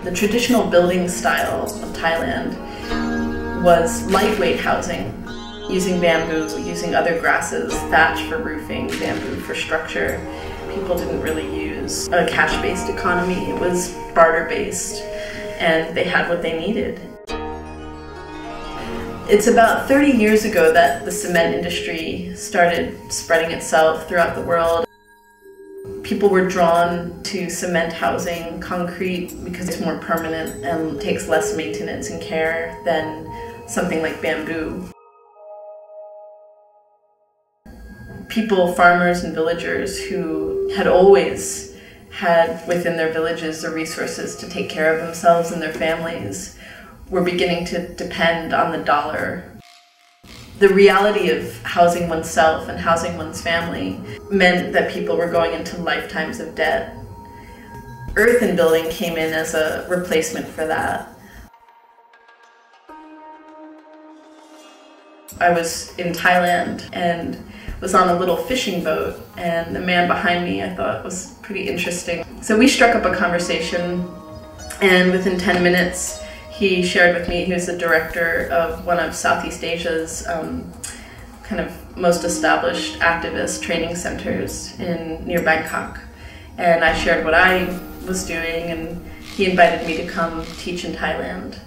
The traditional building style of Thailand was lightweight housing, using bamboo, using other grasses, thatch for roofing, bamboo for structure. People didn't really use a cash-based economy. It was barter-based, and they had what they needed. It's about 30 years ago that the cement industry started spreading itself throughout the world. People were drawn to cement housing, concrete, because it's more permanent and takes less maintenance and care than something like bamboo. People, farmers and villagers who had always had within their villages the resources to take care of themselves and their families were beginning to depend on the dollar. The reality of housing oneself and housing one's family meant that people were going into lifetimes of debt. Earthen building came in as a replacement for that. I was in Thailand and was on a little fishing boat, and the man behind me I thought was pretty interesting. So we struck up a conversation, and within 10 minutes he shared with me he was the director of one of Southeast Asia's kind of most established activist training centers near Bangkok. And I shared what I was doing, and he invited me to come teach in Thailand.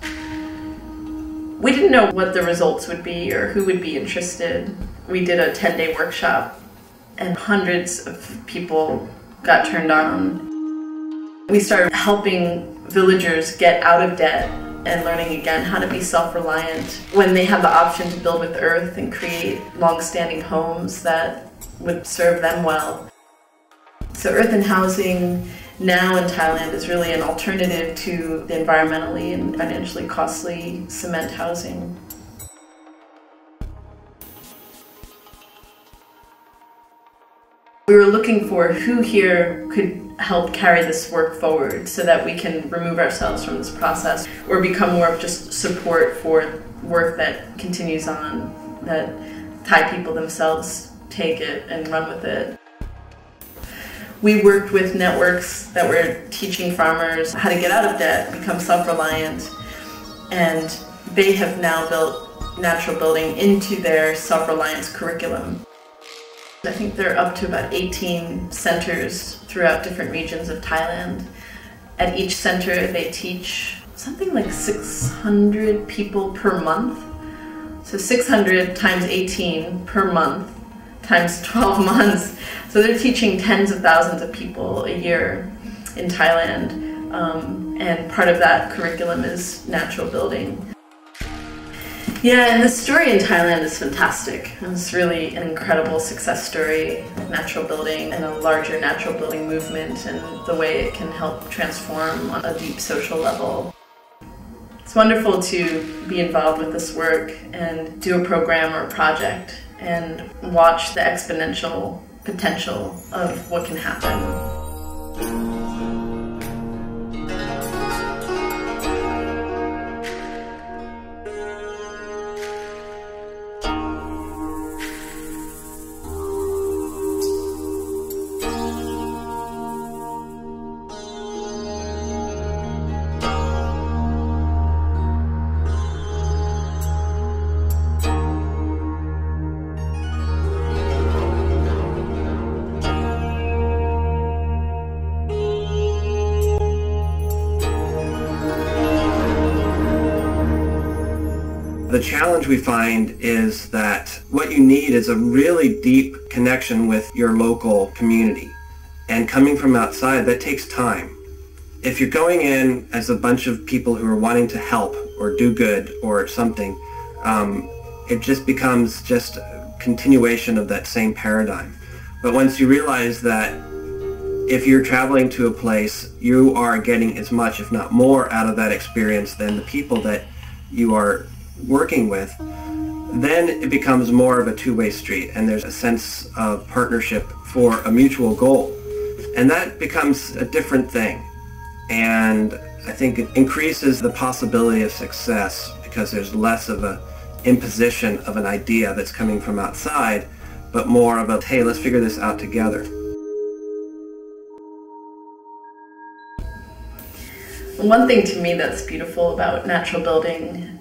We didn't know what the results would be or who would be interested. We did a 10-day workshop, and hundreds of people got turned on. We started helping villagers get out of debt and learning again how to be self-reliant when they have the option to build with earth and create long-standing homes that would serve them well. So earthen housing now in Thailand is really an alternative to the environmentally and financially costly cement housing. We were looking for who here could help carry this work forward so that we can remove ourselves from this process or become more of just support for work that continues on, that Thai people themselves take it and run with it. We worked with networks that were teaching farmers how to get out of debt, become self-reliant, and they have now built natural building into their self-reliance curriculum. I think they're up to about 18 centers throughout different regions of Thailand. At each center they teach something like 600 people per month. So 600 times 18 per month times 12 months. So they're teaching tens of thousands of people a year in Thailand. And part of that curriculum is natural building. Yeah, and the story in Thailand is fantastic. It's really an incredible success story of natural building and a larger natural building movement and the way it can help transform on a deep social level. It's wonderful to be involved with this work and do a program or a project and watch the exponential potential of what can happen. The challenge we find is that what you need is a really deep connection with your local community. And coming from outside, that takes time. If you're going in as a bunch of people who are wanting to help or do good or something, it just becomes just a continuation of that same paradigm. But once you realize that if you're traveling to a place, you are getting as much, if not more, out of that experience than the people that you are working with, then it becomes more of a two-way street, and there's a sense of partnership for a mutual goal. And that becomes a different thing. And I think it increases the possibility of success because there's less of an imposition of an idea that's coming from outside, but more of a, hey, let's figure this out together. One thing to me that's beautiful about natural building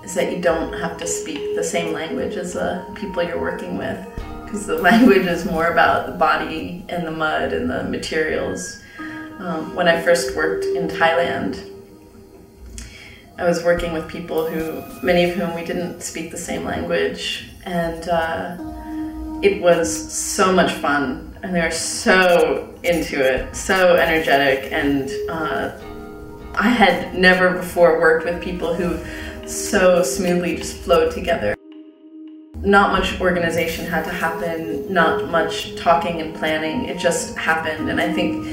is that you don't have to speak the same language as the people you're working with, because the language is more about the body and the mud and the materials. When I first worked in Thailand, I was working with people many of whom we didn't speak the same language, and it was so much fun, and they were so into it, so energetic, and I had never before worked with people who so smoothly just flowed together. Not much organization had to happen, not much talking and planning, it just happened. And I think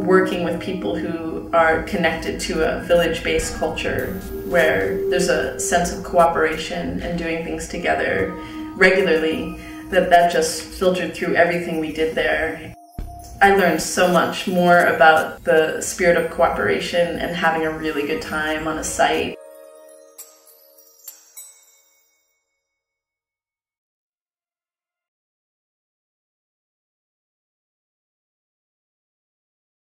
working with people who are connected to a village-based culture where there's a sense of cooperation and doing things together regularly, that just filtered through everything we did there. I learned so much more about the spirit of cooperation and having a really good time on a site.